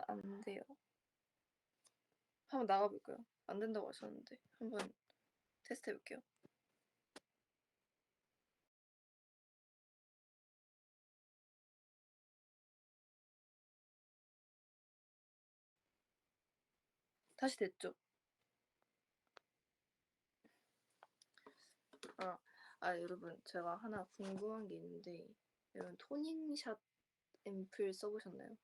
안 돼요. 한번 나가볼까요? 안 된다고 하셨는데 한번 테스트 해볼게요. 다시 됐죠? 여러분 제가 하나 궁금한 게 있는데 여러분 토닝샷 앰플 써보셨나요?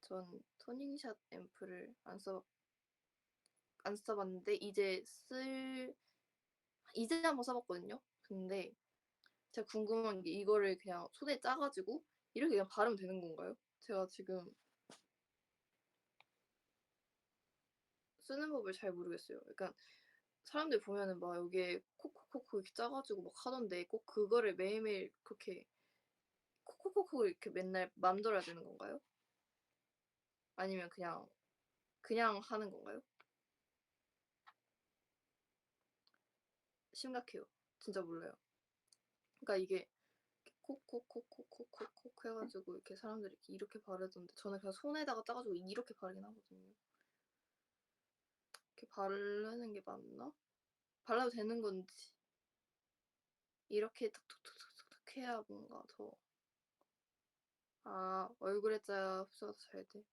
전 토닝샷 앰플을 안 써봤는데 이제 한번 써봤거든요. 근데 제가 궁금한 게 이거를 그냥 손에 짜가지고 이렇게 그냥 바르면 되는 건가요? 제가 지금 쓰는 법을 잘 모르겠어요. 그러니까 사람들 보면은 막 여기에 콕콕콕콕 이렇게 짜가지고 막 하던데 꼭 그거를 매일매일 그렇게 콕콕콕콕 이렇게 맨날 만들어야 되는 건가요? 아니면 그냥 하는 건가요? 심각해요. 진짜 몰라요. 그러니까 이게 콕콕콕콕콕콕콕 해가지고 이렇게 사람들이 이렇게 바르던데 저는 그냥 손에다가 짜가지고 이렇게 바르긴 하거든요. 이렇게 바르는 게 맞나? 발라도 되는 건지 이렇게 툭툭툭툭툭 해야 뭔가 더 얼굴에 짜야 흡수가 더 잘 돼.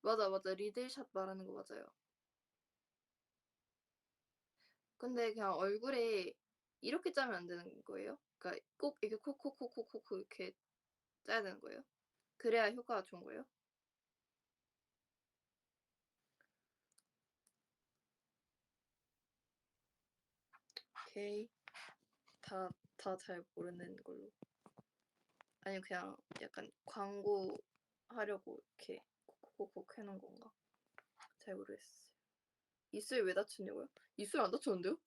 맞아 리들샷 말하는 거 맞아요. 근데 그냥 얼굴에 이렇게 짜면 안 되는 거예요? 그러니까 꼭 이렇게 콕콕콕콕콕 이렇게 짜야 되는 거예요? 그래야 효과가 좋은 거예요? 오케이. 다 잘 모르는 걸로. 아니면 그냥 약간 광고 하려고 이렇게 콕콕콕콕 해놓은 건가? 잘 모르겠어요. 입술 왜 다쳤냐고요? 입술 안 다쳤는데요?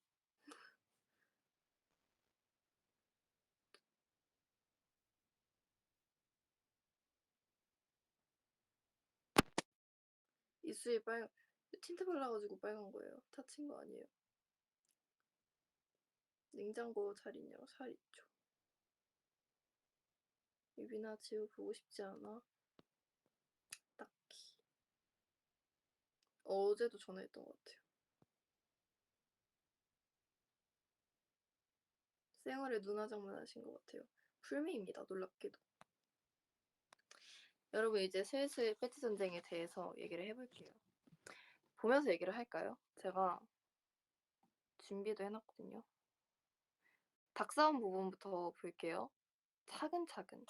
입술이 틴트 발라가지고 빨간 거예요. 다친 거 아니에요. 냉장고 잘 있냐고? 잘 있죠. 유빈아 지우 보고 싶지 않아? 딱히. 어제도 전화했던 것 같아요. 생얼에 눈화장만 하신 것 같아요. 풀메입니다. 놀랍게도. 여러분 이제 슬슬 패티 전쟁에 대해서 얘기를 해볼게요. 보면서 얘기를 할까요? 제가 준비도 해놨거든요. 닭싸움 부분부터 볼게요. 차근차근.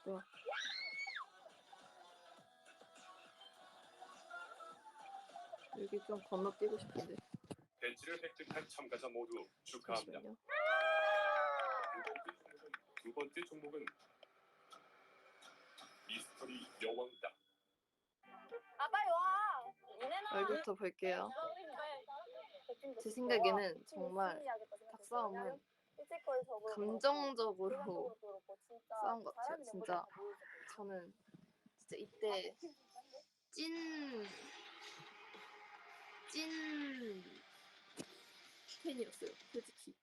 뭐야? 여기 좀 건너뛰고 싶은데. 벤치를 획득한 참가자 모두 축하합니다. 잠시만요. 두 번째 종목은 미스터리 여왕이다. 빨리 와. 얼굴부터 볼게요. 제 생각에는 정말 닭싸움은 감정적으로 싸운 것 같아요. 진짜 저는 진짜 이때 찐 팬이었어요. 솔직히.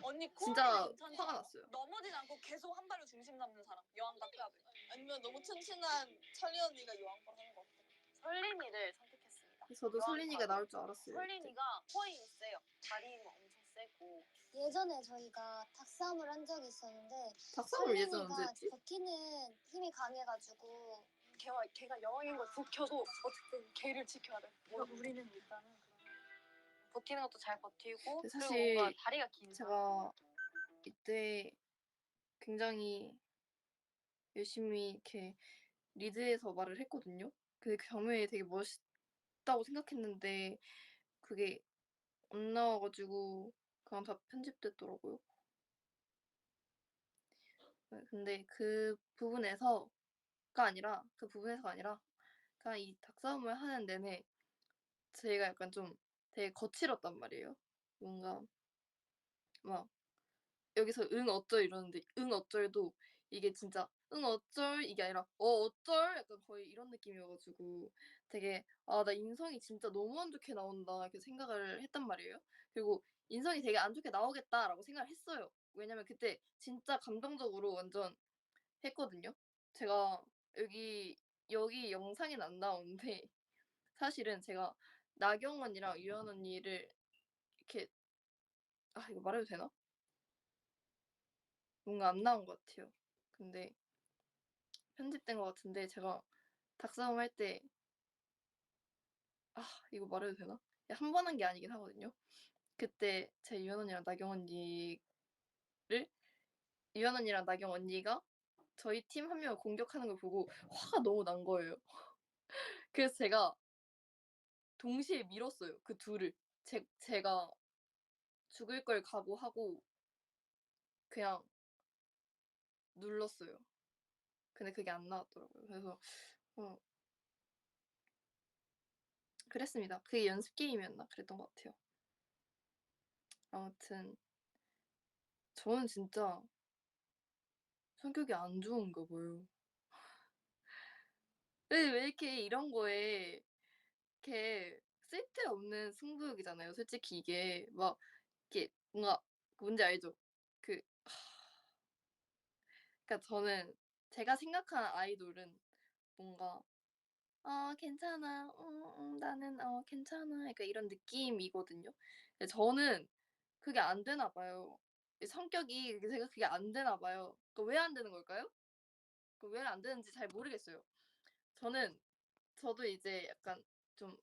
언니 진짜 괜찮다. 화가 났어요. 넘어지지 않고 계속 한 발로 중심 잡는 사람. 여왕과 클럽을. 아니면 너무 튼튼한 설리 언니가 여왕과 하는 거 어때? 설린이를 선택했습니다. 저도 설린이가 나올 줄 알았어요. 설린이가 코인이 세요. 다리 힘 엄청 세고. 예전에 저희가 닭싸움을 한 적이 있었는데 닭싸움을 예전에 언제 설린이가 했지? 버티는 힘이 강해가지고 걔가 여왕인 걸 들켜도 어쨌든 걔를 지켜야 돼. 우리는 일단은 버티는 것도 잘 버티고 근데 그리고 사실 뭔가 다리가 긴 제가 이때 굉장히 열심히 이렇게 리드해서 말을 했거든요. 근데 그 장면이 되게 멋있다고 생각했는데 그게 안 나와가지고 그냥 다 편집됐더라고요. 근데 그 부분에서가 아니라 그냥 이 닭싸움을 하는 내내 제가 약간 좀 되게 거칠었단 말이에요. 뭔가 막 여기서 응 어쩔 이러는데 응 어쩔도 이게 진짜 응 어쩔 이게 아니라 어쩔 약간 거의 이런 느낌이어가지고 되게 나 인성이 진짜 너무 안 좋게 나온다 이렇게 생각을 했단 말이에요. 그리고 인성이 되게 안 좋게 나오겠다라고 생각을 했어요. 왜냐면 그때 진짜 감동적으로 완전 했거든요. 제가 여기 영상에는 안 나오는데 사실은 제가 나경 언니랑 유연 언니를 이렇게 이거 말해도 되나? 뭔가 안 나온 것 같아요. 근데 편집된 것 같은데 제가 닭싸움 할 때 이거 말해도 되나? 한 번 한 게 아니긴 하거든요. 그때 제 유연 언니랑 나경 언니를 유연 언니랑 나경 언니가 저희 팀 한 명을 공격하는 걸 보고 화가 너무 난 거예요. 그래서 제가 동시에 밀었어요. 그 둘을. 제가 죽을 걸 각오하고 그냥 눌렀어요. 근데 그게 안 나왔더라고요. 그래서 그랬습니다. 그게 연습 게임이었나 그랬던 것 같아요. 아무튼 저는 진짜 성격이 안 좋은가 봐요. 왜 이렇게 이런 거에 이렇게 쓸데없는 승부욕이잖아요. 솔직히 이게 막 이렇게 뭔가 뭔지 알죠? 그 그러니까 저는 제가 생각하는 아이돌은 뭔가 괜찮아. 나는 괜찮아." 약간 이런 느낌이거든요. 근데 저는 그게 안 되나 봐요. 이 성격이 제가 그게 안 되나 봐요. 왜 안 되는 걸까요? 왜 안 되는지 잘 모르겠어요. 저도 이제 약간 좀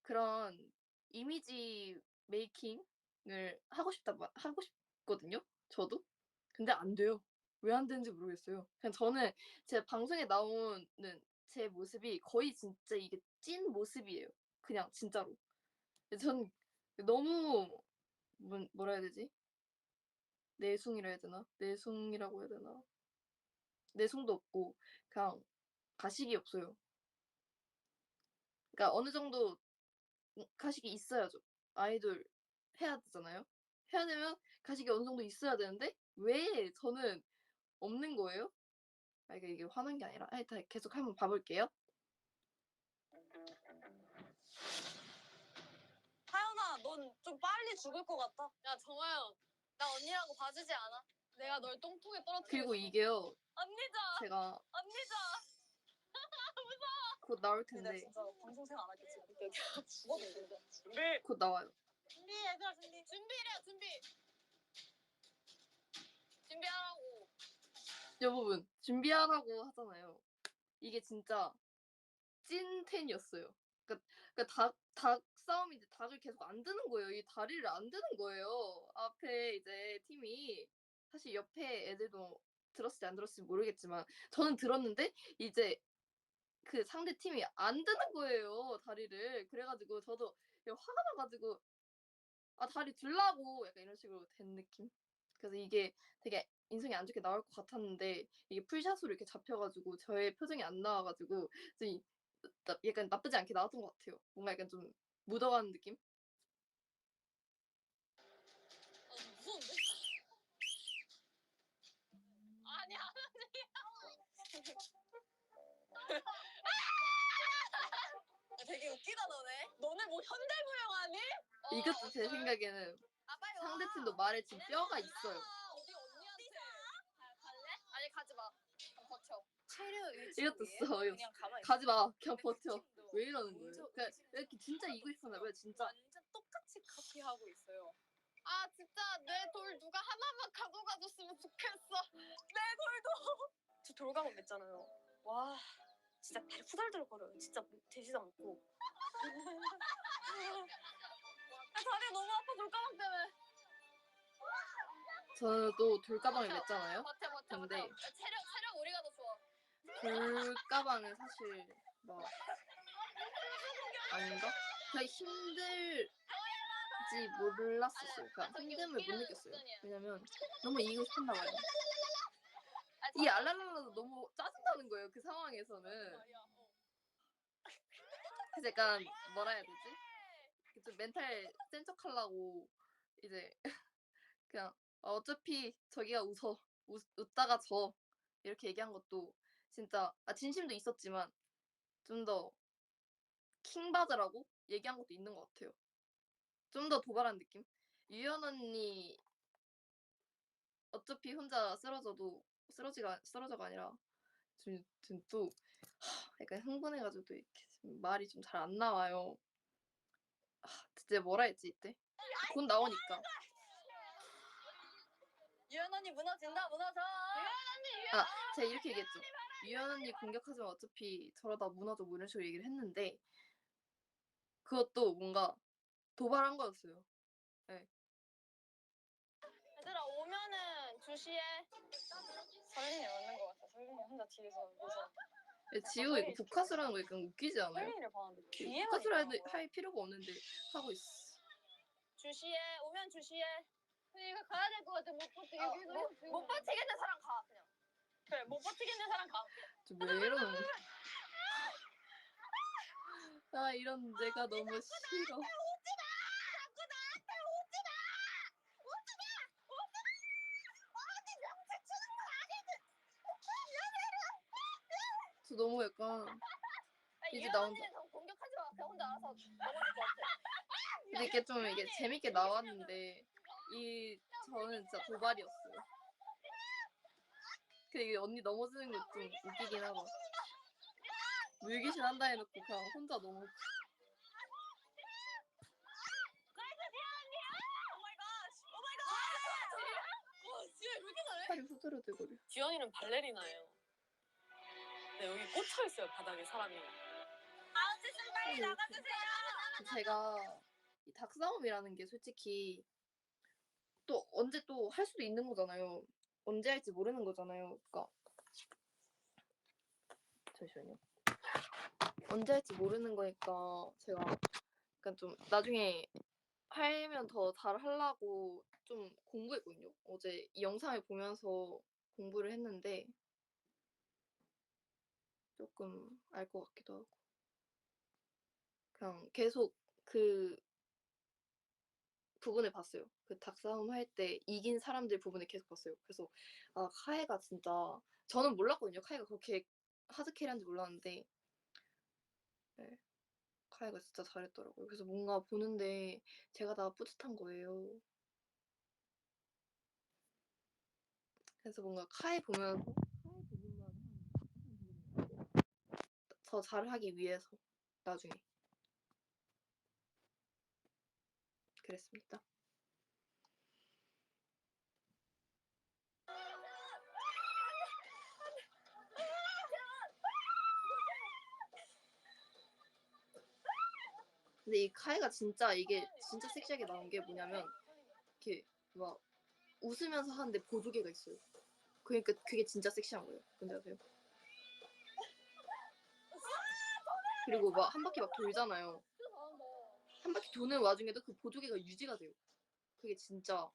그런 이미지 메이킹을 하고 싶거든요, 저도. 근데 안 돼요. 왜 안 되는지 모르겠어요. 그냥 저는 제 방송에 나오는 제 모습이 거의 진짜 이게 찐 모습이에요. 그냥 진짜로. 전 너무 뭐라 해야 되지? 내숭이라 해야 되나? 내숭이라고 해야 되나? 내숭도 없고 그냥 가식이 없어요. 그러니까 어느 정도 가식이 있어야죠. 아이돌 해야 되잖아요. 해야 되면 가식이 어느 정도 있어야 되는데 왜 저는 없는 거예요? 이게 화난 게 아니라 다 계속 한번 봐 볼게요. 하연아, 넌 좀 빨리 죽을 것 같아. 야, 정하연, 나 언니라고 봐주지 않아? 내가 널 똥통에 떨어뜨렸어. 그리고 이게요. 언니자, 제가 언니자. 곧 나올 근데 텐데 진짜 방송생 안 하겠지. 이렇게 죽어도 되는데. 준비. 곧 나와요. 준비, 얘들아, 준비. 준비래요, 준비. 준비하라고. 여러분 준비하라고 하잖아요. 이게 진짜 찐텐이었어요. 그러니까 닭 싸움인데 닭을 계속 안 드는 거예요. 이 다리를 안 드는 거예요. 앞에 이제 팀이 사실 옆에 애들도 들었을지 안 들었을지 모르겠지만 저는 들었는데 이제 그 상대 팀이 안 드는 거예요, 다리를. 그래가지고 저도 화가 나가지고 다리 들라고 약간 이런 식으로 된 느낌. 그래서 이게 되게 인성이 안 좋게 나올 것 같았는데 이게 풀샷으로 이렇게 잡혀가지고 저의 표정이 안 나와가지고 좀 약간 나쁘지 않게 나왔던 것 같아요. 뭔가 약간 좀 묻어가는 느낌? 무서운데? 아니, 안 되게 웃기다, 너네. 너네 뭐 현대무용하니? 이것도 제 생각에는 빨리 상대팀도 말에 지금 뼈가 있어요. 어디 언니한테. 갈래? 아니, 가지 마. 버텨. 체력 이것도 써요. 그냥 가만히 있어. 가지 마. 그냥 버텨. 팀도 왜 이러는 거예요? 먼저 그냥 의심스러워. 이렇게 진짜 이기고 싶었나 봐요. 진짜. 완전 똑같이 카피하고 있어요. 아, 진짜 내 돌 누가 하나만 가져가줬으면 좋겠어. 내 돌도. 저 돌가방 맸잖아요. 와, 진짜 다리 후달들거려요. 진짜 되지도 않고. 다리가 너무 아파, 돌가방 때문에. 저도 돌가방을 맸잖아요. 버텨. 근데 체력 우리가 더 좋아. 돌가방은 사실 막 아닌가? 그냥 힘들지 몰랐었어요. 그러니까 힘듦을 못 느꼈어요. 왜냐면 너무 이기고 싶었나 봐요. 이 알랄랄라도 너무 짜증나는 거예요. 그 상황에서는. 그래서 약간 뭐라 해야 되지? 좀 멘탈 센 척하려고 이제 그냥 어차피 저기가 웃다가 져 이렇게 얘기한 것도 진짜 진심도 있었지만 좀 더 킹받으라고 얘기한 것도 있는 것 같아요. 좀 더 도발한 느낌? 유연 언니 어차피 혼자 쓰러져가 아니라 지금 또 약간 흥분해가지고 또 이렇게 지금 말이 좀 잘 안 나와요. 진짜 뭐라 했지 이때? 곧 나오니까. 유연 언니 무너진다 무너져. 제가 이렇게 얘기했죠. 유연 언니 공격하지만 어차피 저러다 무너져 뭐 이런 식으로 얘기를 했는데 그것도 뭔가 도발한 거였어요. 얘들아 오면은 주시해. 설린이 맞는 것 같아. 설린이 혼자 뒤에서 무서워. 지우 이거 복카스라는 거 약간 웃기지 않아요? 설린이를 봤는데 뒤에만 복카스를 있다는 거야. 할 필요가 없는데 하고 있어. 주시해. 오면 주시해. 근데 이거 가야 될 것 같아. 못 버티겠는 못 버티겠는 사람 가 그냥. 그래 못 버티겠는 사람 가. 왜 이러는 거야? 이런 내가 너무 싫어. 저 너무 약간 이제 나온다. 공격하지 마. 그냥 혼자 알아서 넘어질 것 같아. 근데 이게 좀 이게 재밌게 나왔는데 저는 진짜 도발이었어요. 근데 이게 언니 넘어지는 게 좀 웃기긴 하다. 물귀신 한다 해놓고 그냥 혼자 넘어. 팔이 후들후들거려. 지연이는 발레리나예요. 네, 여기 꽂혀 있어요 바닥에 사람이. 빨리 나가주세요. 제가 이 닭싸움이라는 게 솔직히 또 언제 또 할 수도 있는 거잖아요. 언제 할지 모르는 거잖아요. 그러니까 잠시만요. 언제 할지 모르는 거니까 제가 약간 좀 나중에 하면 더 잘 하려고 좀 공부했거든요. 어제 이 영상을 보면서 공부를 했는데 조금 알 것 같기도 하고 그냥 계속 그 부분을 봤어요. 그 닭싸움 할 때 이긴 사람들 부분을 계속 봤어요. 그래서 카에가 진짜 저는 몰랐거든요. 카에가 그렇게 하드캐리한지 몰랐는데 네, 카에가 진짜 잘했더라고요. 그래서 뭔가 보는데 제가 다 뿌듯한 거예요. 그래서 뭔가 카에 보면서 카에 부분만 더 잘하기 위해서 나중에 그랬습니다. 근데 이 카이가 진짜 이게 진짜 섹시하게 나온 게 뭐냐면 이렇게 막 웃으면서 하는데 보조개가 있어요. 그러니까 그게 진짜 섹시한 거예요. 뭔지 아세요? 그리고 막 한 바퀴 막 돌잖아요. 한 바퀴 도는 와중에도 그 보조개가 유지가 돼요. 그게 진짜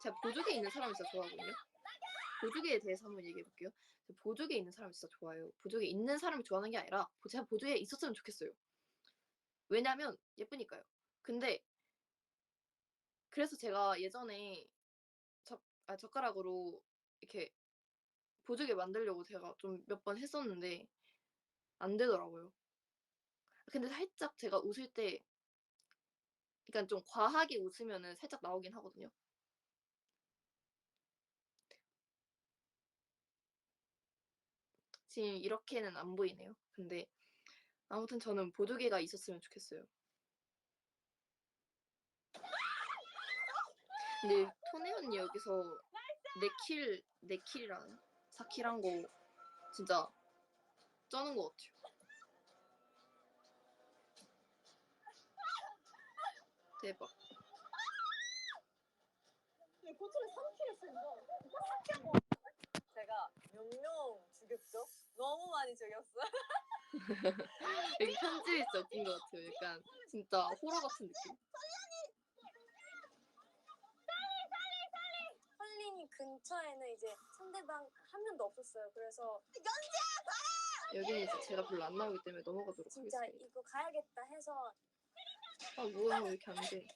제가 보조개 있는 사람을 진짜 좋아하거든요. 보조개에 대해서 한번 얘기해 볼게요. 보조개 있는 사람을 진짜 좋아해요. 보조개 있는 사람을 좋아하는 게 아니라 제가 보조개 있었으면 좋겠어요. 왜냐면 예쁘니까요. 근데 그래서 제가 예전에 젓가락으로 이렇게 보조개 만들려고 제가 좀 몇 번 했었는데 안 되더라고요. 근데 살짝 제가 웃을 때 그러니까 좀 과하게 웃으면은 살짝 나오긴 하거든요. 지금 이렇게는 안 보이네요. 근데 아무튼 저는 보조개가 있었으면 좋겠어요. 근데 토네 언니 여기서 4킬이랑 4킬 한 거 진짜 쩌는 것 같아요. 대박. 고초를 3킬 했습니다. 제가 몇 죽였죠? 너무 많이 죽였어. 여기 편집이 진짜 웃긴 것 같아요. 약간 진짜 호러 같은 느낌. 설린이 근처에는 이제 상대방 한 명도 없었어요. 그래서 여기는 이제 제가 별로 안 나오기 때문에 넘어가도록 진짜 하겠습니다. 이거 가야겠다 해서 뭐야 왜 이렇게 안 돼.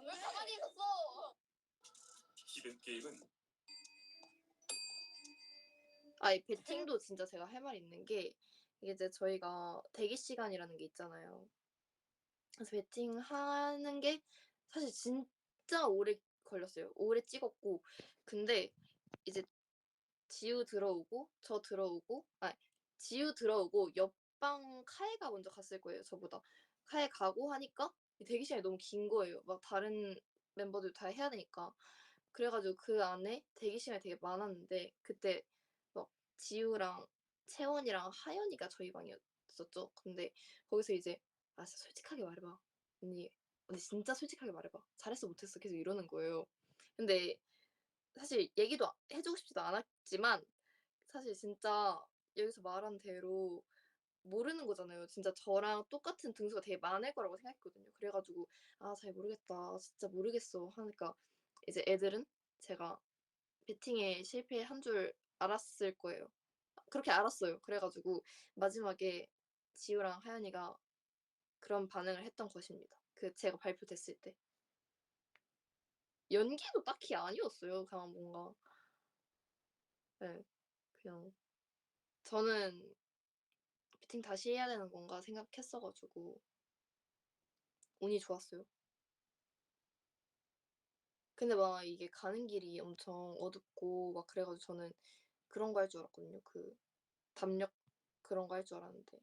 왜 가만히 있었어? 이번 게임은 이 배팅도 진짜 제가 할 말이 있는 게 이게 이제 저희가 대기 시간이라는 게 있잖아요. 그래서 배팅하는 게 사실 진짜 오래 걸렸어요. 오래 찍었고 근데 이제 지우 들어오고 저 들어오고 지우 들어오고 옆방 카에가 먼저 갔을 거예요, 저보다. 카에 가고 하니까 대기 시간이 너무 긴 거예요. 막 다른 멤버들 다 해야 되니까. 그래 가지고 그 안에 대기 시간이 되게 많았는데 그때 막 지우랑 채원이랑 하연이가 저희 방이었었죠. 근데 거기서 이제 "아 진짜 솔직하게 말해 봐. 언니 진짜 솔직하게 말해 봐. 잘했어 못했어." 계속 이러는 거예요. 근데 사실 얘기도 해 주고 싶지도 않았지만 사실 진짜 여기서 말한 대로 모르는 거잖아요. 진짜 저랑 똑같은 등수가 되게 많을 거라고 생각했거든요. 그래 가지고 "아 잘 모르겠다. 진짜 모르겠어." 하니까 이제 애들은 제가 배팅에 실패한 줄 알았을 거예요. 그렇게 알았어요. 그래 가지고 마지막에 지우랑 하연이가 그런 반응을 했던 것입니다. 제가 발표됐을 때. 연기도 딱히 아니었어요. 그냥 뭔가 예. 그냥 저는 '배팅 다시 해야 되는 건가.' 생각했어 가지고 운이 좋았어요. 근데 막 이게 가는 길이 엄청 어둡고 막 그래 가지고 저는 그런 거 할 줄 알았거든요. 담력 그런 거 할 줄 알았는데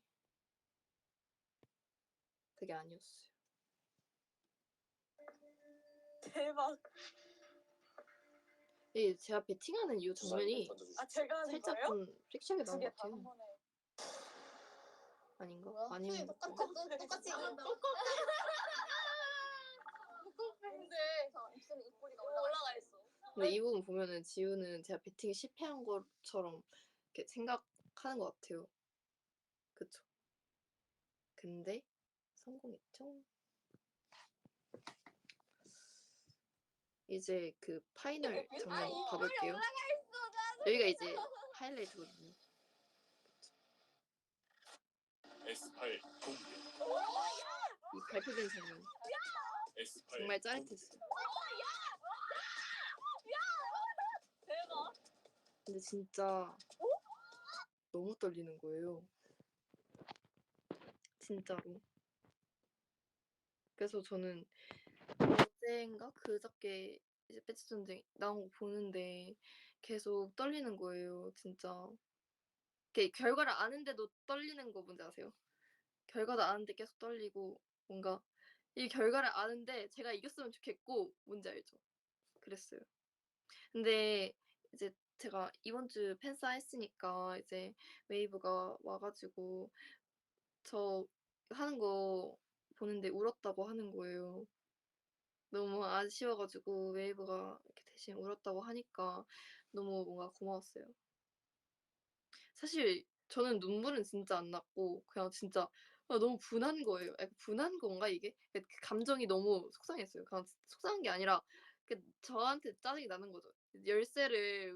그게 아니었어요. 대박. 이 제가 배팅하는 이유 장면이 아 제가 하는 살짝 거예요? 좀 섹시하게 나온 것 두개 다 한 같아요. 번에. 아닌가? 뭐야? 아니면 똑같아 똑같이 근데 입술에 입꼬리가 올라가 있어. 근데 이 부분 보면은 지우는 제가 배팅에 실패한 것처럼 이렇게 생각하는 것 같아요. 그쵸? 근데 성공했죠. 이제 그 파이널 장면 봐볼게요. 여기가 이제 하이라이트거든요. S8 공개. 이 발표된 장면 S8 정말 짜릿했어요. 대박. 근데 진짜 너무 떨리는 거예요. 진짜로. 그래서 저는 어젠가 그저께 이제 배치 전쟁 나온 거 보는데 계속 떨리는 거예요, 진짜. 이렇게 결과를 아는데도 떨리는 거 뭔지 아세요? 결과도 아는데 계속 떨리고 뭔가 이 결과를 아는데 제가 이겼으면 좋겠고 뭔지 알죠? 그랬어요. 근데 이제 제가 이번 주 팬싸 했으니까 이제 웨이브가 와 가지고 저 하는 거 보는데 울었다고 하는 거예요. 너무 아쉬워 가지고 웨이브가 이렇게 대신 울었다고 하니까 너무 뭔가 고마웠어요. 사실 저는 눈물은 진짜 안 났고 그냥 진짜 너무 분한 거예요. 약간 분한 건가 이게? 그 감정이 너무 속상했어요. 그냥 속상한 게 아니라 저한테 짜증이 나는 거죠. 열쇠를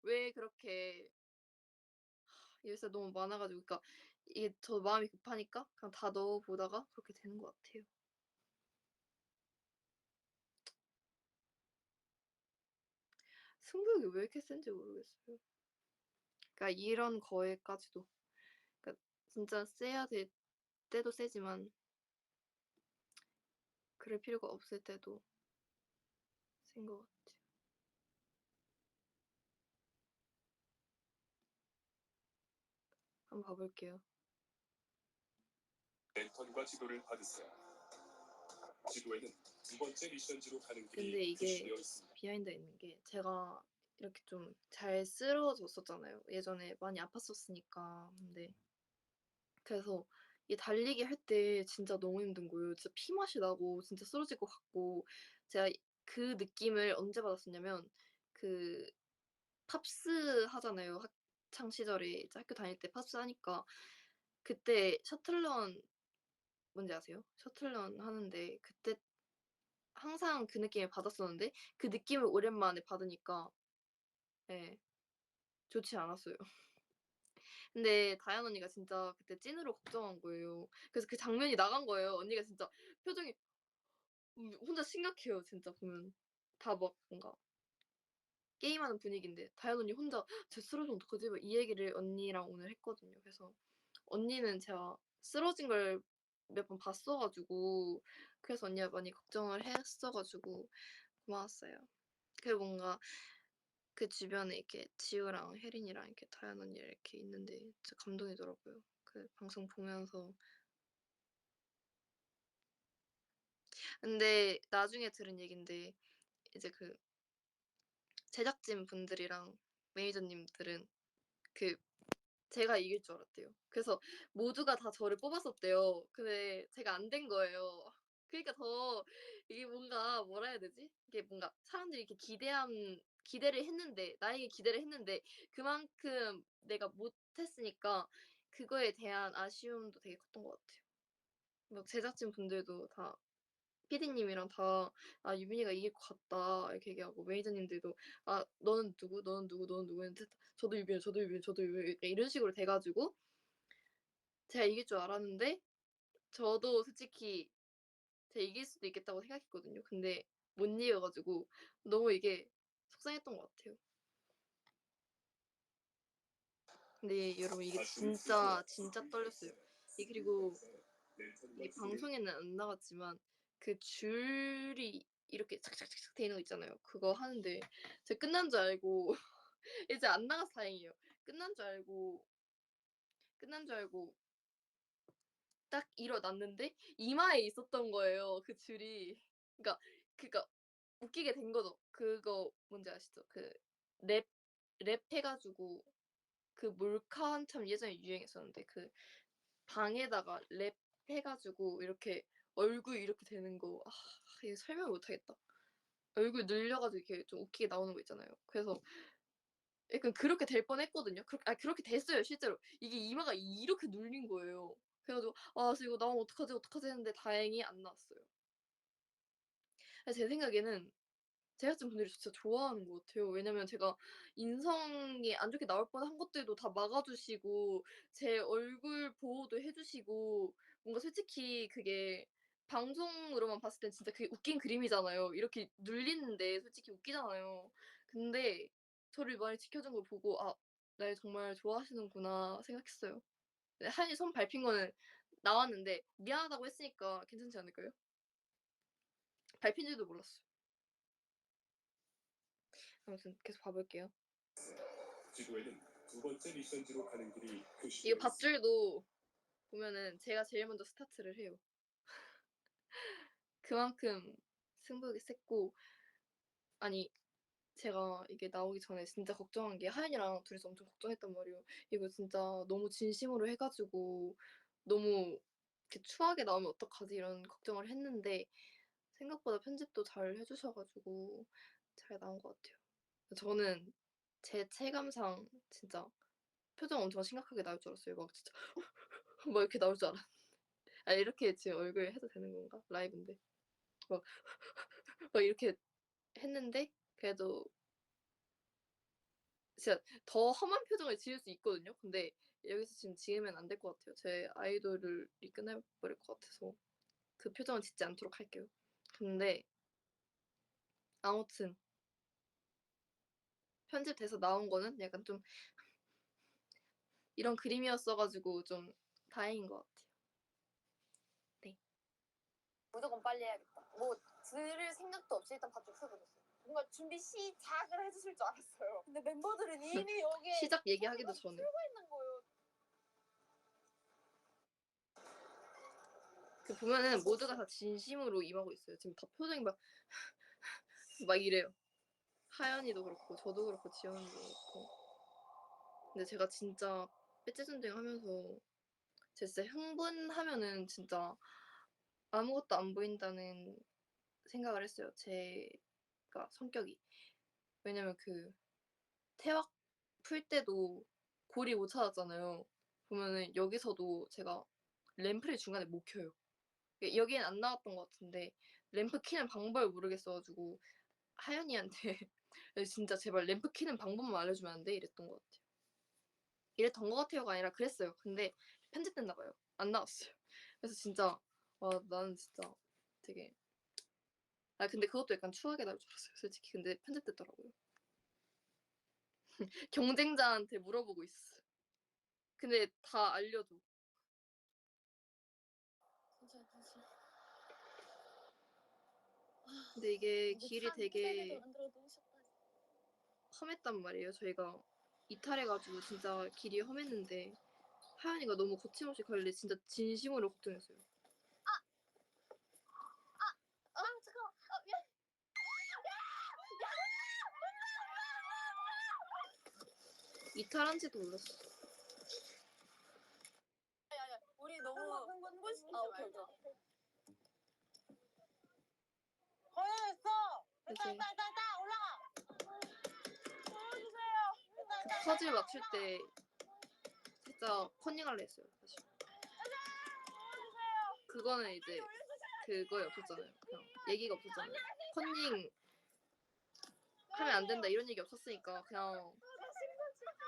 왜 그렇게 열쇠가 너무 많아 가지고 그러니까 이게 저 마음이 급하니까 그냥 다 넣어 보다가 그렇게 되는 것 같아요. 승부욕이 왜 이렇게 센지 모르겠어요. 그러니까 이런 거에까지도 그러니까 진짜 세야 될 때도 세지만 그럴 필요가 없을 때도 센 것 같아요. 한번 봐 볼게요. 랜턴과 지도를 받으세요. 지도에는 두 번째 미션지로 가는 근데 길이 이게 표시되어 있습니다. 비하인드가 있는 게 제가 이렇게 좀 잘 쓰러졌었잖아요. 예전에 많이 아팠었으니까. 근데 그래서 이 달리기 할 때 진짜 너무 힘든 거예요. 진짜 피맛이 나고 진짜 쓰러질 것 같고 제가 그 느낌을 언제 받았었냐면 그 팝스 하잖아요. 학창 시절에 이제 학교 다닐 때 팝스 하니까 그때 셔틀런 뭔지 아세요? 셔틀런 하는데 그때 항상 그 느낌을 받았었는데 그 느낌을 오랜만에 받으니까 예 좋지 않았어요. 근데 다현 언니가 진짜 그때 찐으로 걱정한 거예요. 그래서 그 장면이 나간 거예요. 언니가 진짜 표정이 혼자 심각해요 진짜 보면. 다 막 뭔가 게임하는 분위기인데 다현 언니 혼자 "쟤 쓰러지면 어떡하지?" 막 이 얘기를 언니랑 오늘 했거든요. 그래서 언니는 제가 쓰러진 걸 몇 번 봤어 가지고 그래서 언니가 많이 걱정을 했어 가지고 고마웠어요. 그리고 뭔가 그 주변에 이렇게 지우랑 혜린이랑 이렇게 다현 언니랑 이렇게 있는데 진짜 감동이더라고요. 그 방송 보면서. 근데 나중에 들은 얘긴데 이제 그 제작진 분들이랑 매니저님들은 그 제가 이길 줄 알았대요. 그래서 모두가 다 저를 뽑았었대요. 근데 제가 안 된 거예요. 그러니까 더 이게 뭔가 뭐라 해야 되지? 이게 뭔가 사람들이 이렇게 기대를 했는데 나에게 기대를 했는데 그만큼 내가 못했으니까 그거에 대한 아쉬움도 되게 컸던 것 같아요. 막 제작진 분들도 다 PD님이랑 다 "아 유빈이가 이길 것 같다." 이렇게 얘기하고 매니저님들도 "아 너는 누구? 너는 누구? 너는 누구?" 했는데 "저도 유빈이요. 저도 유빈이요. 저도 유빈이요." 약간 이런 식으로 돼 가지고 제가 이길 줄 알았는데 저도 솔직히 제가 이길 수도 있겠다고 생각했거든요. 근데 못 이겨 가지고 너무 이게 속상했던 것 같아요. 근데 여러분 이게 진짜 떨렸어요. 그리고 이게 방송에는 안 나갔지만 그 줄이 이렇게 착착착착 돼 있는 거 있잖아요. 그거 하는데 제가 끝난 줄 알고 이제 안 나가서 다행이에요. 끝난 줄 알고 딱 일어났는데 이마에 있었던 거예요, 그 줄이. 그러니까 웃기게 된 거죠. 그거 뭔지 아시죠? 그 랩 해 가지고 그 몰카 한참 예전에 유행했었는데 그 방에다가 랩 해 가지고 이렇게 얼굴 이렇게 되는 거 이거 설명을 못 하겠다. 얼굴 늘려 가지고 이렇게 좀 웃기게 나오는 거 있잖아요. 그래서 약간 그렇게 될 뻔했거든요. 그렇게 됐어요 실제로. 이게 이마가 이렇게 눌린 거예요. 그래 가지고 '아 그래서 이거 나오면 어떡하지, 어떡하지.' 했는데 다행히 안 나왔어요. 제 생각에는 제작진 분들이 진짜 좋아하는 것 같아요. 왜냐면 제가 인성이 안 좋게 나올 뻔한 것들도 다 막아 주시고 제 얼굴 보호도 해 주시고 뭔가 솔직히 그게 방송으로만 봤을 땐 진짜 그게 웃긴 그림이잖아요. 이렇게 눌리는데 솔직히 웃기잖아요. 근데 저를 많이 지켜준 걸 보고 '아 날 정말 좋아하시는구나.' 생각했어요. 네 하연이 손 밟힌 거는 나왔는데 미안하다고 했으니까 괜찮지 않을까요? 밟힌 줄도 몰랐어요. 아무튼 계속 봐 볼게요. 지도에는 두 번째 미션지로 가는 길이 이거 표시되어 있습니다. 밧줄도 보면은 제가 제일 먼저 스타트를 해요. 그만큼 승부욕이 셌고 아니 제가 이게 나오기 전에 진짜 걱정한 게 하연이랑 둘이서 엄청 걱정했단 말이에요. 이거 진짜 너무 진심으로 해 가지고 너무 이렇게 추하게 나오면 어떡하지 이런 걱정을 했는데 생각보다 편집도 잘 해 주셔 가지고 잘 나온 것 같아요. 저는 제 체감상 진짜 표정 엄청 심각하게 나올 줄 알았어요. 막 진짜 막 이렇게 나올 줄 알았는데 이렇게 지금 얼굴 해도 되는 건가? 라이브인데. 막 막 이렇게 했는데 그래도 진짜 더 험한 표정을 지을 수 있거든요. 근데 여기서 지금 지으면 안 될 것 같아요. 제 아이돌이 끝내버릴 것 같아서 그 표정은 짓지 않도록 할게요. 근데 아무튼 편집돼서 나온 거는 약간 좀 이런 그림이었어 가지고 좀 다행인 것 같아요. 네. 무조건 빨리 해야겠다. 뭐 들을 생각도 없이 일단 밧줄 풀어버렸어요. 뭔가 준비 시작을 해주실 줄 알았어요. 근데 멤버들은 이미 여기에 시작 얘기하기도 전에. 있는 거예요. 그 보면은 모두가 다 진심으로 임하고 있어요. 지금 다 표정이 막 막 이래요. 하연이도 그렇고 저도 그렇고 지연이도 그렇고. 근데 제가 진짜 배지 전쟁하면서 제가 진짜 흥분하면은 진짜 아무것도 안 보인다는 생각을 했어요. 제가 성격이. 왜냐면 그 태왁 풀 때도 고리 못 찾았잖아요. 보면은 여기서도 제가 램프를 중간에 못 켜요. 여기엔 안 나왔던 것 같은데 램프 키는 방법을 모르겠어 가지고 하연이한테 "진짜 제발 램프 키는 방법만 알려주면 안 돼?" 이랬던 것 같아요. 이랬던 것 같아요가 아니라 그랬어요. 근데 편집됐나 봐요. 안 나왔어요. 그래서 진짜 와 나는 진짜 되게 근데 그것도 약간 추하게 나올 줄 알았어요 솔직히. 근데 편집됐더라고요. 경쟁자한테 물어보고 있어. 근데 다 알려줘. 진짜 다시. 근데 이게 이게 길이 참 되게 힘들게도 만들어 놓으셨다니. 험했단 말이에요. 저희가 이탈해가지고 진짜 길이 험했는데 하연이가 너무 거침없이 가길래 진짜 진심으로 걱정했어요. 잠깐만. 미안. 이탈한지도 몰랐어. 우리 너무 흥분시키지 말자. 이제 그 퍼즐 맞출 때 진짜 커닝할래 했어요. 사실. 그거는 이제 그거에 없었잖아요. 그냥 얘기가 없었잖아요. 커닝 하면 안 된다 이런 얘기 없었으니까 그냥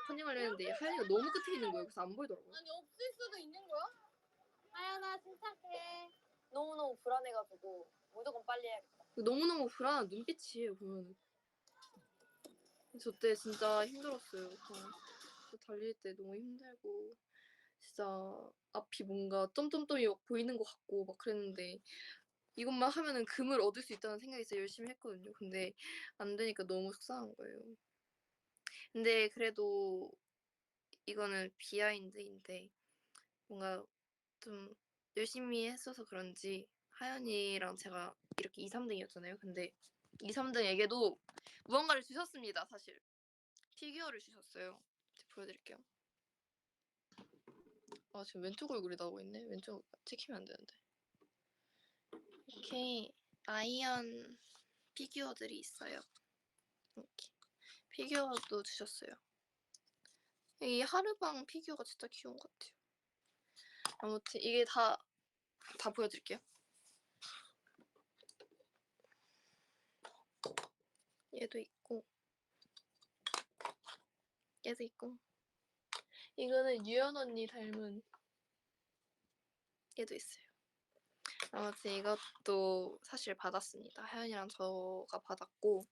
커닝하려 했는데 하연이가 너무 끝에 있는 거예요. 그래서 안 보이더라고요. 아니 없을 수도 있는 거야? 하연아 침착해. 너무너무 불안해가지고 무조건 빨리 해야겠다. 너무너무 불안한 눈빛이에요 보면은. 저때 진짜 힘들었어요. 저 달릴 때 너무 힘들고 진짜 앞이 뭔가 점점점이 막 보이는 것 같고 막 그랬는데 이것만 하면은 금을 얻을 수 있다는 생각에서 열심히 했거든요. 근데 안 되니까 너무 속상한 거예요. 근데 그래도 이거는 비하인드인데 뭔가 좀 열심히 했어서 그런지 하연이랑 제가 이렇게 2, 3등이었잖아요. 근데 2, 3등에게도 무언가를 주셨습니다. 사실 피규어를 주셨어요. 제가 보여드릴게요. 아 지금 왼쪽 얼굴이 나오고 있네. 왼쪽 찍히면 안 되는데. 이렇게 아이언 피규어들이 있어요. 이렇게 피규어도 주셨어요. 이 하르방 피규어가 진짜 귀여운 것 같아요. 아무튼 이게 다 보여드릴게요. 얘도 있고 얘도 있고 이거는 유연 언니 닮은 얘도 있어요. 아무튼 이것도 사실 받았습니다. 하연이랑 저가 받았고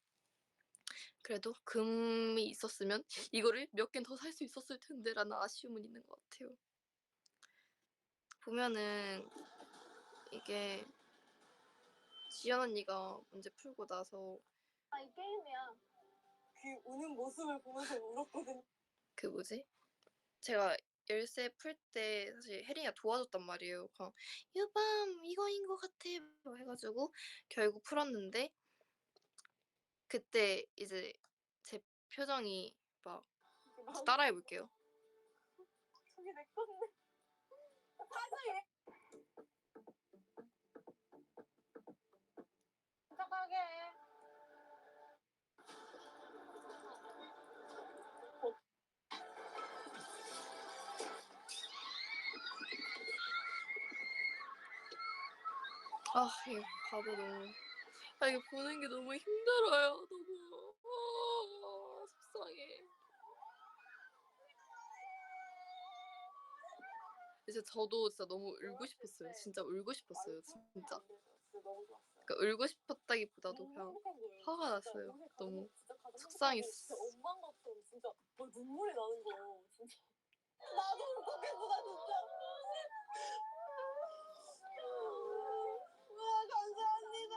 그래도 금이 있었으면 이거를 몇 개 더 살 수 있었을 텐데 라는 아쉬움은 있는 것 같아요. 보면은 이게 지연 언니가 문제 풀고 나서 이 게임이야. 그 우는 모습을 보면서 울었거든. 그 뭐지? 제가 열쇠 풀 때 사실 혜린이가 도와줬단 말이에요. 그냥 유밤 이거인 것 같아 뭐 해가지고 결국 풀었는데 그때 이제 제 표정이 막 따라해 볼게요. 저게 내 건데. 사장이. 착하게 해. 아 이거 바보 너무 이거 보는 게 너무 힘들어요. 너무 속상해. 이제 저도 진짜 너무 울고 싶었어요. 진짜 울고 싶었어요. 진짜. 그러니까 울고 싶었다기보다도 그냥 화가 났어요. 너무 속상했어. 엄마인 것처럼 진짜 막 눈물이 나는 거. 진짜. 나도 울컥했어 진짜. 와 감사합니다.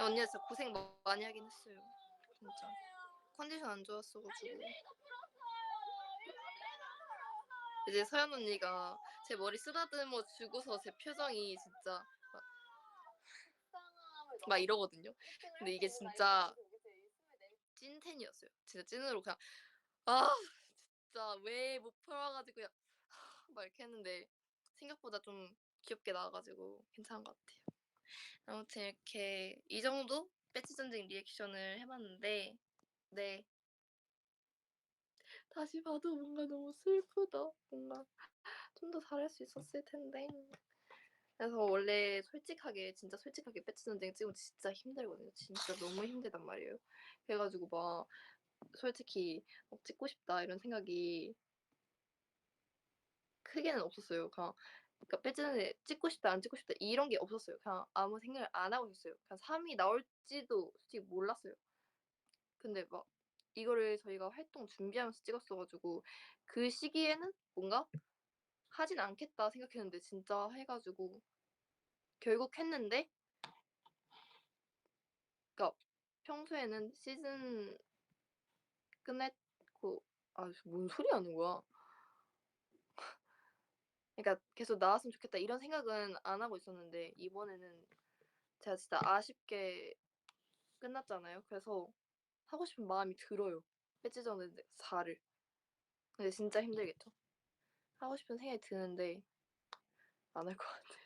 언니가 진짜 고생 많이 하긴 했어요. 진짜. 컨디션 안 좋았어가지고. 이제 서연 언니가 제 머리 쓰다듬어 주고서 제 표정이 진짜 막 이러거든요. 근데 이게 진짜 찐텐이었어요. 진짜 찐으로 그냥 아 진짜 왜 못 풀어가지고 그냥 막 이렇게 했는데 생각보다 좀 귀엽게 나와가지고 괜찮은 것 같아요. 아무튼 이렇게 이 정도 배치 전쟁 리액션을 해봤는데 네 다시 봐도 뭔가 너무 슬프다. 뭔가 좀 더 잘할 수 있었을 텐데. 그래서 원래 솔직하게 진짜 솔직하게 배치 전쟁 찍으면 진짜 힘들거든요. 진짜 너무 힘들단 말이에요. 그래가지고 막 솔직히 찍고 싶다 이런 생각이 크게는 없었어요. 그냥 그러니까 배치 전쟁 찍고 싶다 안 찍고 싶다 이런 게 없었어요. 그냥 아무 생각을 안 하고 있었어요. 그냥 3위 나올지도 솔직히 몰랐어요. 근데 막 이거를 저희가 활동 준비하면서 찍었어 가지고 그 시기에는 뭔가 '하진 않겠다.' 생각했는데 진짜 해 가지고 결국 했는데, 그러니까 평소에는 시즌 끝냈고, 뭔 소리 하는 거야. 그러니까 '계속 나왔으면 좋겠다.' 이런 생각은 안 하고 있었는데 이번에는 제가 진짜 아쉽게 끝났잖아요. 그래서 하고 싶은 마음이 들어요. 패치전에 4를. 근데 진짜 힘들겠죠. 하고 싶은 생각이 드는데 안 할 것 같아요.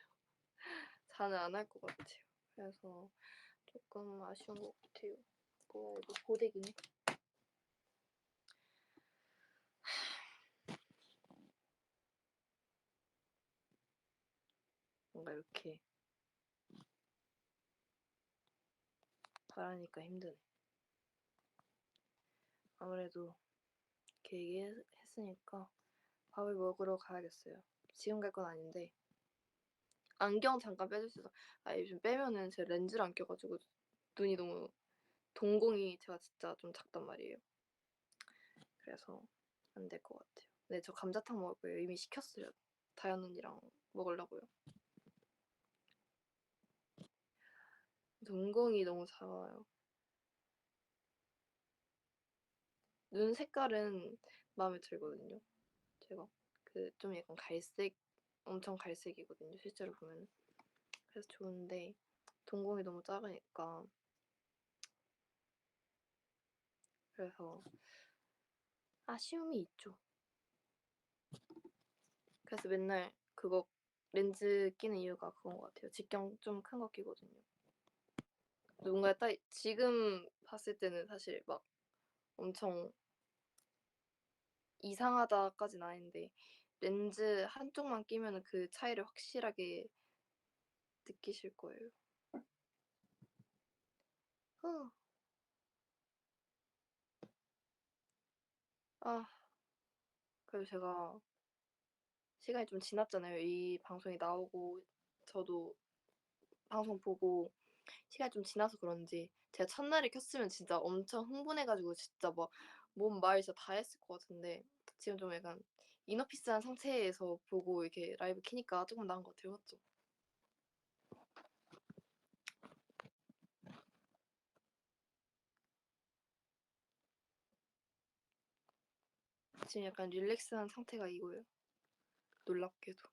4는 안 할 것 같아요. 그래서 조금 아쉬운 것 같아요. 뭐야 이거 고데기네. 뭔가 이렇게 바라니까 힘드네. 아무래도 이렇게 얘기했으니까 밥을 먹으러 가야겠어요. 지금 갈 건 아닌데 안경 잠깐 빼줄 수 있어? 요즘 빼면은 제가 렌즈를 안 껴가지고 눈이 너무 동공이 제가 진짜 좀 작단 말이에요. 그래서 안 될 것 같아요. 네, 저 감자탕 먹을 거예요. 이미 시켰어요. 다현 언니랑 먹으려고요. 동공이 너무 작아요. 눈 색깔은 마음에 들거든요. 제가 그 좀 약간 갈색, 엄청 갈색이거든요. 실제로 보면. 그래서 좋은데 동공이 너무 작으니까. 그래서 아쉬움이 있죠. 그래서 맨날 그거 렌즈 끼는 이유가 그건 것 같아요. 직경 좀 큰 거 끼거든요. 뭔가 딱 지금 봤을 때는 사실 막 엄청 이상하다까진 아닌데 렌즈 한쪽만 끼면은 그 차이를 확실하게 느끼실 거예요. 후. 그래도 제가 시간이 좀 지났잖아요. 이 방송이 나오고 저도 방송 보고 시간이 좀 지나서 그런지 제가 첫날에 켰으면 진짜 엄청 흥분해 가지고 진짜 막 몸 말 진짜 다 했을 것 같은데 지금 좀 약간 이너피스한 상태에서 보고 이렇게 라이브 키니까 조금 나은 것 같아요. 맞죠? 지금 약간 릴렉스한 상태가 이거예요. 놀랍게도.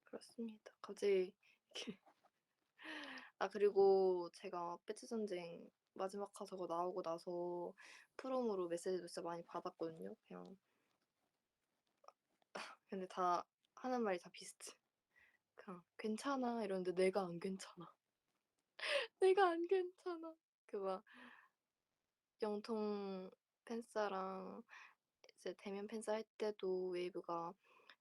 그렇습니다. 갑자기 이렇게 그리고 제가 배트 전쟁 마지막 화서가 나오고 나서 프롬으로 메시지도 진짜 많이 받았거든요. 그냥 근데 다 하는 말이 다 비슷해. 그냥 "괜찮아." 이러는데 내가 안 괜찮아. 내가 안 괜찮아. 그 막 영통 팬싸랑 이제 대면 팬싸 할 때도 웨이브가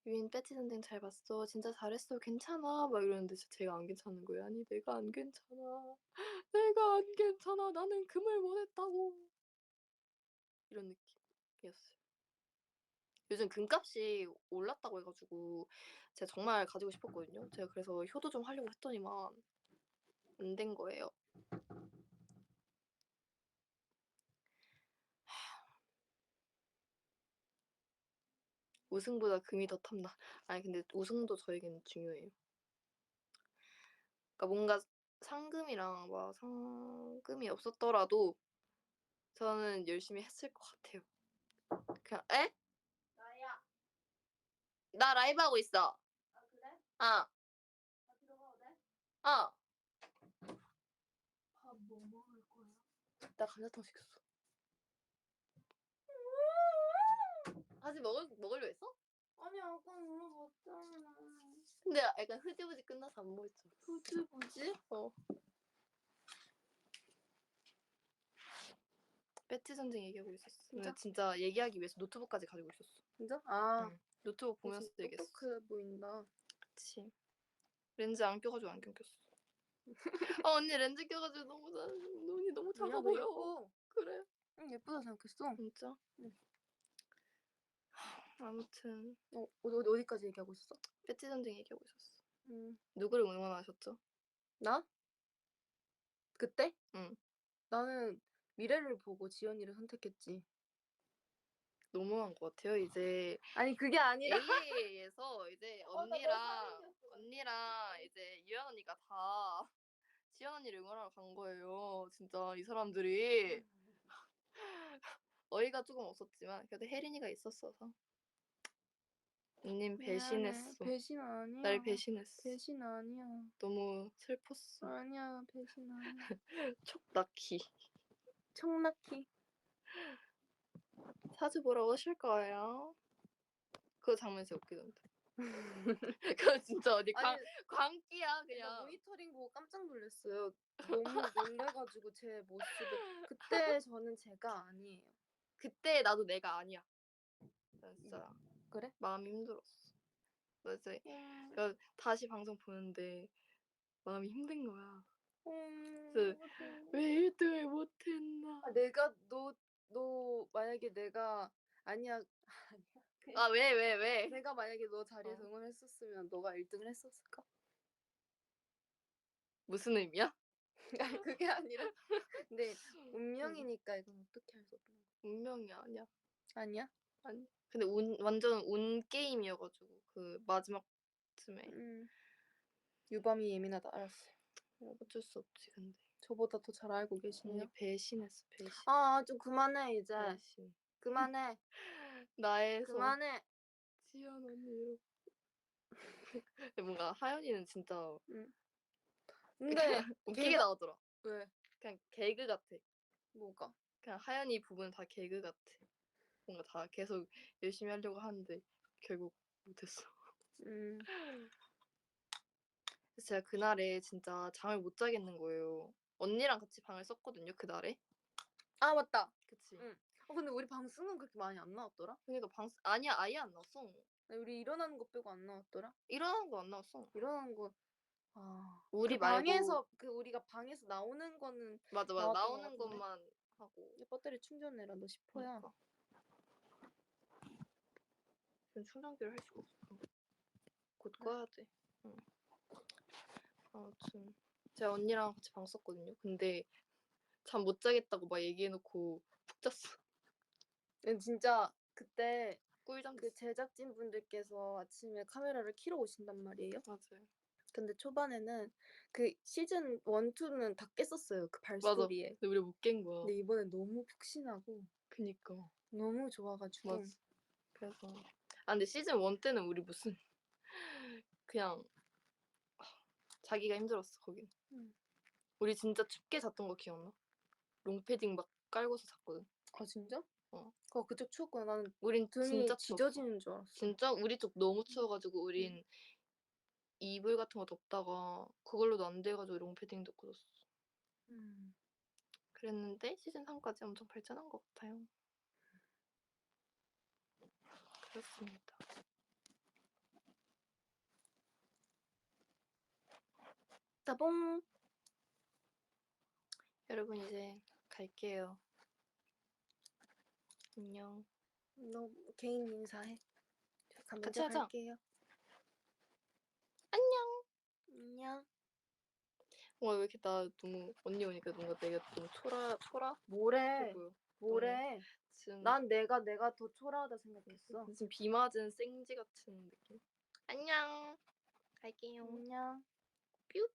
"유인 배지 전쟁 잘 봤어. 진짜 잘했어. 괜찮아." 막 이러는데 진짜 제가 안 괜찮은 거예요. "아니 내가 안 괜찮아. 내가 안 괜찮아. 나는 금을 원했다고." 이런 느낌이었어요. 요즘 금값이 올랐다고 해 가지고 제가 정말 가지고 싶었거든요. 제가 그래서 효도 좀 하려고 했더니만 안 된 거예요. 우승보다 금이 더 탐나. 아니 근데 우승도 저에게는 중요해요. 그러니까 뭔가 상금이랑 막 상금이 없었더라도 저는 열심히 했을 것 같아요. 그냥 에? 나야. 나 라이브 하고 있어. 그래? 어. 나 들어가도 돼? 어. 밥 뭐 먹을 거야? 나 감자탕 시켰어. 아직 먹으려 했어? 아니 아까 물어봤잖아. 근데 약간 흐지부지 끝나서 안 먹었잖아. 흐지부지? 어. 배트 전쟁 얘기하고 있었어. 근데 진짜 얘기하기 위해서 노트북까지 가지고 있었어. 진짜? 응. 노트북 보면서 얘기했어. 똑똑해 보인다. 그치. 렌즈 안 껴가지고 안경 꼈어. 언니 렌즈 껴가지고 눈이 너무 작아 야, 너 보여. 예뻐. 그래? 응, 예쁘다 생각했어. 진짜? 응. 아무튼 어디까지 얘기하고 있었어? 배트 전쟁 얘기하고 있었어. 응. 누구를 응원하셨죠? 나? 그때? 응. 나는 미래를 보고 지연이를 선택했지. 너무한 것 같아요. 이제 아니 그게 아니라 AA에서 이제 나 언니랑 이제 유연 언니가 다 지연 언니를 응원하러 간 거예요. 진짜 이 사람들이 어이가 조금 없었지만 그래도 혜린이가 있었어서. 언님 미안해. 배신했어. 배신 아니야. 날 배신했어. 배신 아니야. 너무 슬펐어. 아니야 배신 아니야. 촉나키. 청나키. 사주 보러 오실 거예요. 그 장면 진짜 웃기던데. 그거 진짜 어디 아니, 광기야 나 그냥. 모니터링 보고 깜짝 놀랐어요. 너무 놀래가지고 제 모습을. 그때 저는 제가 아니에요. 그때 나도 내가 아니야. 나 진짜 그래? 마음이 힘들었어. 나 이제 그러니까 다시 방송 보는데 마음이 힘든 거야. 그 왜 1등을 못했나. 아, 내가 너 만약에 내가 아니야 아 왜? 내가 만약에 너 자리에서 어. 응원했었으면 너가 1등을 했었을까? 무슨 의미야? 아니 그게 아니라 근데 운명이니까 이건 어떻게 할 수 없는 거야. 운명이 아니야. 아니야? 아니. 근데 완전 운 게임이어가지고 그 마지막쯤에 유밤이 예민하다 알았어요. 어쩔 수 없지 근데. 저보다 더 잘 알고 계시네요. 언니 배신했어 배신. 좀 그만해 이제. 배신. 그만해. 나의 손. 그만해. 지연 언니. 뭔가 하연이는 진짜 근데 웃기게 나오더라. 왜? 그냥 개그 같아. 뭐가? 그냥 하연이 부분 다 개그 같아. 뭔가 다 계속 열심히 하려고 하는데 결국 못했어. 그래서 제가 그날에 진짜 잠을 못 자겠는 거예요. 언니랑 같이 방을 썼거든요 그날에. 아 맞다. 그치. 응. 근데 우리 방 쓴 건 그렇게 많이 안 나왔더라. 그러니까 아니야 아예 안 나왔어. 아니, 우리 일어나는 거 빼고 안 나왔더라. 일어나는 거 안 나왔어. 일어나는 거. 우리 그 말고 방에서 우리가 방에서 나오는 거는 맞아 나왔던 것 나오는 같은데? 것만 하고. 배터리 충전해라 너 10%야. 그러니까. 지금 충전기를 할 수가 없어. 곧 꺼야 돼. 응. 아무튼 제가 언니랑 같이 방 썼거든요. 근데 잠 못 자겠다고 막 얘기해놓고 푹 잤어. 진짜 그때 꿀잠 그 잤어. 제작진 분들께서 아침에 카메라를 키러 오신단 말이에요. 맞아요. 근데 초반에는 그 시즌 1, 2는 다 깼었어요. 그 맞아. 발소리에. 근데 우리 못 깬 거야. 근데 이번엔 너무 푹신하고 그니까. 너무 좋아가지고. 맞아. 그래서 근데 시즌 1 때는 우리 무슨 그냥 자기가 힘들었어 거긴. 우리 진짜 춥게 잤던 거 기억나? 롱패딩 막 깔고서 잤거든. 아 진짜? 어. 그쪽 추웠구나. 나는 우린 등이 진짜 추웠어. 지져지는 줄 알았어. 진짜 우리 쪽 너무 추워가지고 우린 이불 같은 거 덮다가 그걸로도 안 돼가지고 롱패딩 덮고 잤어. 그랬는데 시즌 3까지 엄청 발전한 것 같아요. 그렇습니다. 따봉. 여러분 이제 갈게요. 안녕. 너 개인 인사해. 저 같이 먼저 하자. 갈게요. 안녕. 안녕. 와, 왜 이렇게 나 너무 언니 오니까 뭔가 내가 너무 초라? 뭐래? 보여. 뭐래? 지금 난 내가 더 초라하다 생각했어. 지금 비 맞은 생쥐 같은 느낌. 안녕. 갈게요. 안녕. 뾰.